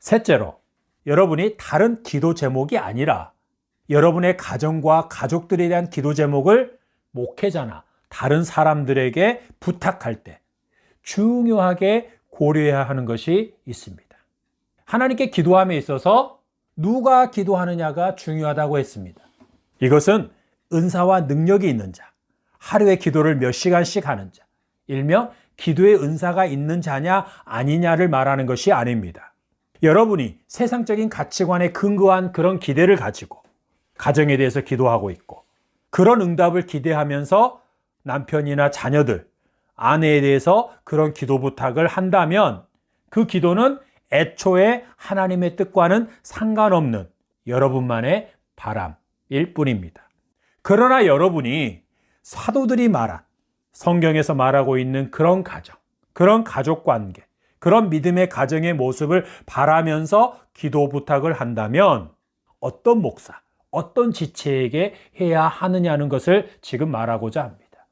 셋째로, 여러분이 다른 기도 제목이 아니라 여러분의 가정과 가족들에 대한 기도 제목을 목회자나 다른 사람들에게 부탁할 때 중요하게 고려해야 하는 것이 있습니다. 하나님께 기도함에 있어서 누가 기도하느냐가 중요하다고 했습니다. 이것은 은사와 능력이 있는 자, 하루에 기도를 몇 시간씩 하는 자, 일명 기도의 은사가 있는 자냐 아니냐를 말하는 것이 아닙니다. 여러분이 세상적인 가치관에 근거한 그런 기대를 가지고 가정에 대해서 기도하고 있고 그런 응답을 기대하면서 남편이나 자녀들, 아내에 대해서 그런 기도 부탁을 한다면 그 기도는 애초에 하나님의 뜻과는 상관없는 여러분만의 바람일 뿐입니다. 그러나 여러분이 사도들이 말한 성경에서 말하고 있는 그런 가정, 그런 가족 관계, 그런 믿음의 가정의 모습을 바라면서 기도 부탁을 한다면 어떤 목사, 어떤 지체에게 해야 하느냐는 것을 지금 말하고자 합니다.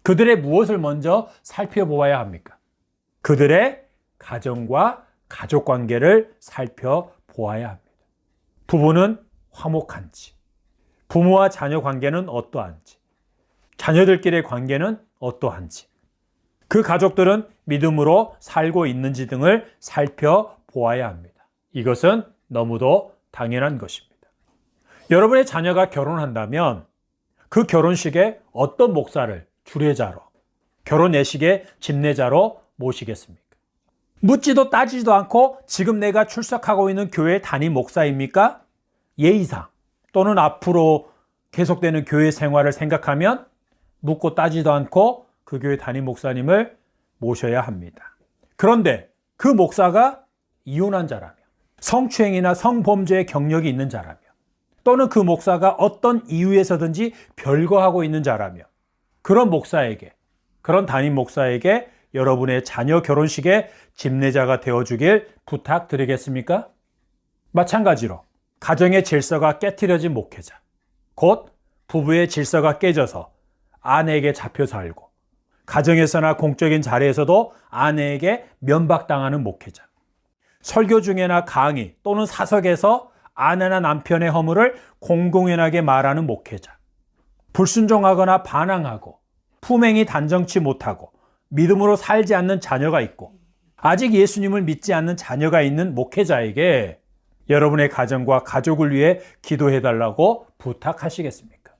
그들의 무엇을 먼저 살펴보아야 합니까? 그들의 가정과 가족 관계를 살펴보아야 합니다. 부부는 화목한지, 부모와 자녀 관계는 어떠한지, 자녀들끼리의 관계는 어떠한지, 그 가족들은 믿음으로 살고 있는지 등을 살펴보아야 합니다. 이것은 너무도 당연한 것입니다. 여러분의 자녀가 결혼한다면 그 결혼식에 어떤 목사를 주례자로, 결혼 예식의 집례자로 모시겠습니까? 묻지도 따지지도 않고 지금 내가 출석하고 있는 교회 담임 목사입니까? 예의상 또는 앞으로 계속되는 교회 생활을 생각하면 묻고 따지도 않고 그 교회 담임 목사님을 모셔야 합니다. 그런데 그 목사가 이혼한 자라면, 성추행이나 성범죄의 경력이 있는 자라면, 또는 그 목사가 어떤 이유에서든지 별거하고 있는 자라면 그런 목사에게, 그런 담임 목사에게 여러분의 자녀 결혼식에 집례자가 되어주길 부탁드리겠습니까? 마찬가지로 가정의 질서가 깨트려진 목회자, 곧 부부의 질서가 깨져서 아내에게 잡혀 살고 가정에서나 공적인 자리에서도 아내에게 면박당하는 목회자, 설교 중에나 강의 또는 사석에서 아내나 남편의 허물을 공공연하게 말하는 목회자, 불순종하거나 반항하고 품행이 단정치 못하고 믿음으로 살지 않는 자녀가 있고 아직 예수님을 믿지 않는 자녀가 있는 목회자에게 여러분의 가정과 가족을 위해 기도해달라고 부탁하시겠습니까?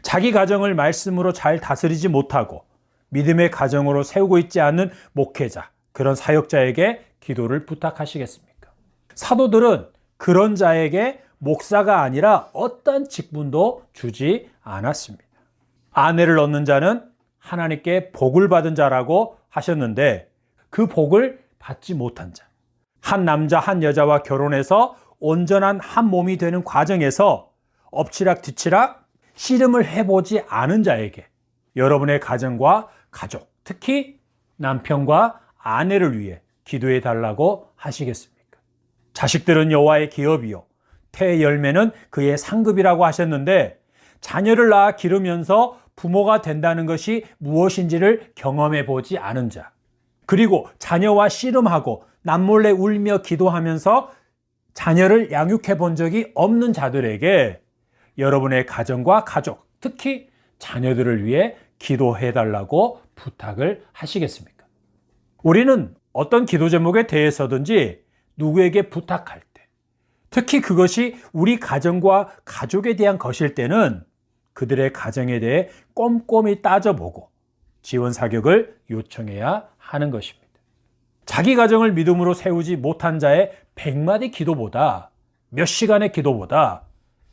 자기 가정을 말씀으로 잘 다스리지 못하고 믿음의 가정으로 세우고 있지 않는 목회자, 그런 사역자에게 기도를 부탁하시겠습니까? 사도들은 그런 자에게 목사가 아니라 어떤 직분도 주지 않았습니다. 아내를 얻는 자는 하나님께 복을 받은 자라고 하셨는데 그 복을 받지 못한 자, 한 남자 한 여자와 결혼해서 온전한 한 몸이 되는 과정에서 엎치락 뒤치락 씨름을 해보지 않은 자에게 여러분의 가정과 가족, 특히 남편과 아내를 위해 기도해 달라고 하시겠습니까? 자식들은 여호와의 기업이요 태의 열매는 그의 상급이라고 하셨는데 자녀를 낳아 기르면서 부모가 된다는 것이 무엇인지를 경험해 보지 않은 자, 그리고 자녀와 씨름하고 남몰래 울며 기도하면서 자녀를 양육해 본 적이 없는 자들에게 여러분의 가정과 가족, 특히 자녀들을 위해 기도해 달라고 부탁을 하시겠습니까? 우리는 어떤 기도 제목에 대해서든지 누구에게 부탁할 때, 특히 그것이 우리 가정과 가족에 대한 것일 때는 그들의 가정에 대해 꼼꼼히 따져보고 지원 사격을 요청해야 하는 것입니다. 자기 가정을 믿음으로 세우지 못한 자의 100마디 기도보다, 몇 시간의 기도보다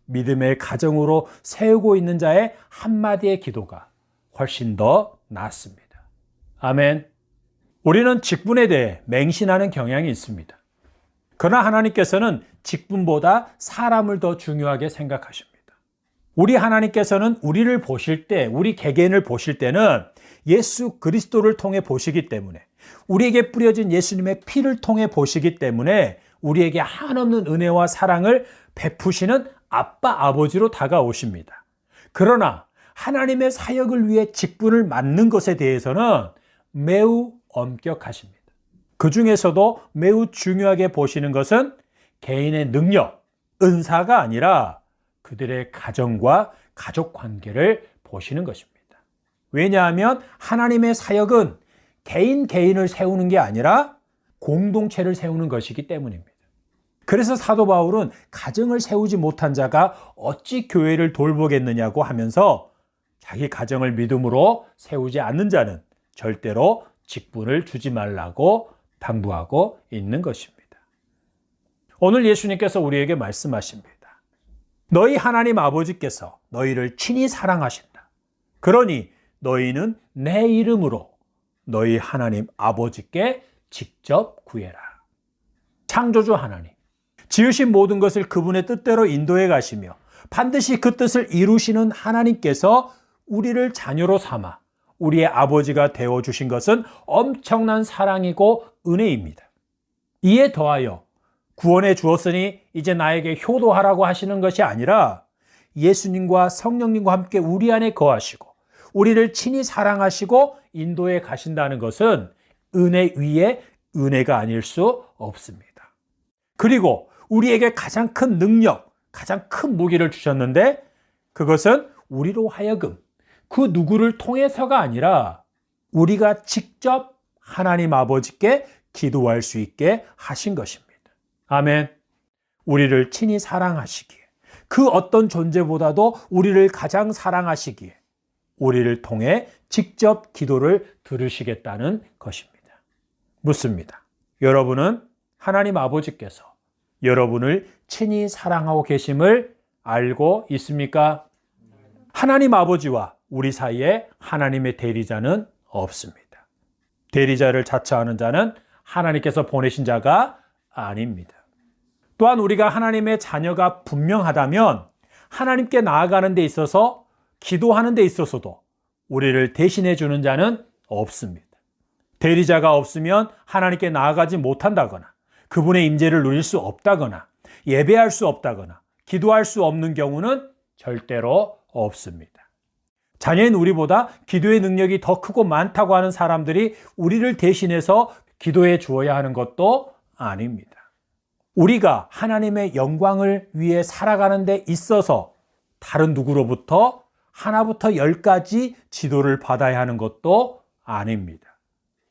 믿음의 가정으로 세우고 있는 자의 한마디의 기도가 훨씬 더 낫습니다. 아멘. 우리는 직분에 대해 맹신하는 경향이 있습니다. 그러나 하나님께서는 직분보다 사람을 더 중요하게 생각하십니다. 우리 하나님께서는 우리를 보실 때, 우리 개개인을 보실 때는 예수 그리스도를 통해 보시기 때문에, 우리에게 뿌려진 예수님의 피를 통해 보시기 때문에 우리에게 한없는 은혜와 사랑을 베푸시는 아빠, 아버지로 다가오십니다. 그러나 하나님의 사역을 위해 직분을 맡는 것에 대해서는 매우 엄격하십니다. 그 중에서도 매우 중요하게 보시는 것은 개인의 능력, 은사가 아니라 그들의 가정과 가족 관계를 보시는 것입니다. 왜냐하면 하나님의 사역은 개인을 세우는 게 아니라 공동체를 세우는 것이기 때문입니다. 그래서 사도 바울은 가정을 세우지 못한 자가 어찌 교회를 돌보겠느냐고 하면서 자기 가정을 믿음으로 세우지 않는 자는 절대로 직분을 주지 말라고 당부하고 있는 것입니다. 오늘 예수님께서 우리에게 말씀하십니다. 너희 하나님 아버지께서 너희를 친히 사랑하신다. 그러니 너희는 내 이름으로 너희 하나님 아버지께 직접 구해라. 창조주 하나님, 지으신 모든 것을 그분의 뜻대로 인도해 가시며 반드시 그 뜻을 이루시는 하나님께서 우리를 자녀로 삼아 우리의 아버지가 되어주신 것은 엄청난 사랑이고 은혜입니다. 이에 더하여 구원해 주었으니 이제 나에게 효도하라고 하시는 것이 아니라 예수님과 성령님과 함께 우리 안에 거하시고 우리를 친히 사랑하시고 인도해 가신다는 것은 은혜 위에 은혜가 아닐 수 없습니다. 그리고 우리에게 가장 큰 능력, 가장 큰 무기를 주셨는데 그것은 우리로 하여금 그 누구를 통해서가 아니라 우리가 직접 하나님 아버지께 기도할 수 있게 하신 것입니다. 아멘. 우리를 친히 사랑하시기에, 그 어떤 존재보다도 우리를 가장 사랑하시기에 우리를 통해 직접 기도를 들으시겠다는 것입니다. 묻습니다. 여러분은 하나님 아버지께서 여러분을 친히 사랑하고 계심을 알고 있습니까? 하나님 아버지와 우리 사이에 하나님의 대리자는 없습니다. 대리자를 자처하는 자는 하나님께서 보내신 자가 아닙니다. 또한 우리가 하나님의 자녀가 분명하다면 하나님께 나아가는 데 있어서 기도하는 데 있어서도 우리를 대신해 주는 자는 없습니다. 대리자가 없으면 하나님께 나아가지 못한다거나 그분의 임재를 누릴 수 없다거나 예배할 수 없다거나 기도할 수 없는 경우는 절대로 없습니다. 자녀인 우리보다 기도의 능력이 더 크고 많다고 하는 사람들이 우리를 대신해서 기도해 주어야 하는 것도 아닙니다. 우리가 하나님의 영광을 위해 살아가는 데 있어서 다른 누구로부터 하나부터 10까지 지도를 받아야 하는 것도 아닙니다.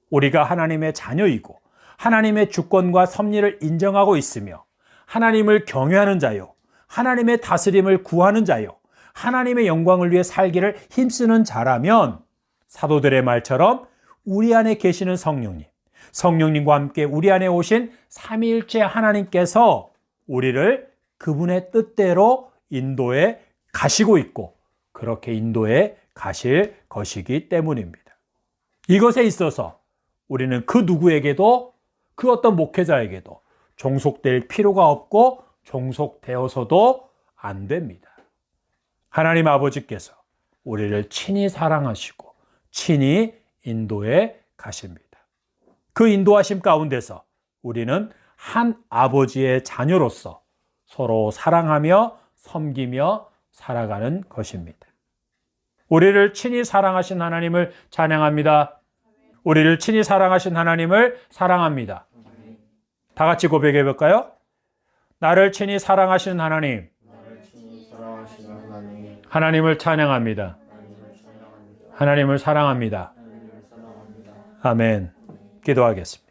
우리가 하나님의 자녀이고 하나님의 주권과 섭리를 인정하고 있으며 하나님을 경외하는 자요, 하나님의 다스림을 구하는 자요, 하나님의 영광을 위해 살기를 힘쓰는 자라면 사도들의 말처럼 우리 안에 계시는 성령님, 성령님과 함께 우리 안에 오신 삼위일체 하나님께서 우리를 그분의 뜻대로 인도해 가시고 있고 그렇게 인도해 가실 것이기 때문입니다. 이것에 있어서 우리는 그 누구에게도 그 어떤 목회자에게도 종속될 필요가 없고 종속되어서도 안 됩니다. 하나님 아버지께서 우리를 친히 사랑하시고 친히 인도해 가십니다. 그 인도하심 가운데서 우리는 한 아버지의 자녀로서 서로 사랑하며 섬기며 살아가는 것입니다. 우리를 친히 사랑하신 하나님을 찬양합니다. 우리를 친히 사랑하신 하나님을 사랑합니다. 다 같이 고백해 볼까요? 나를 친히 사랑하신 하나님, 하나님을 찬양합니다. 하나님을 사랑합니다. 아멘. 기도하겠습니다.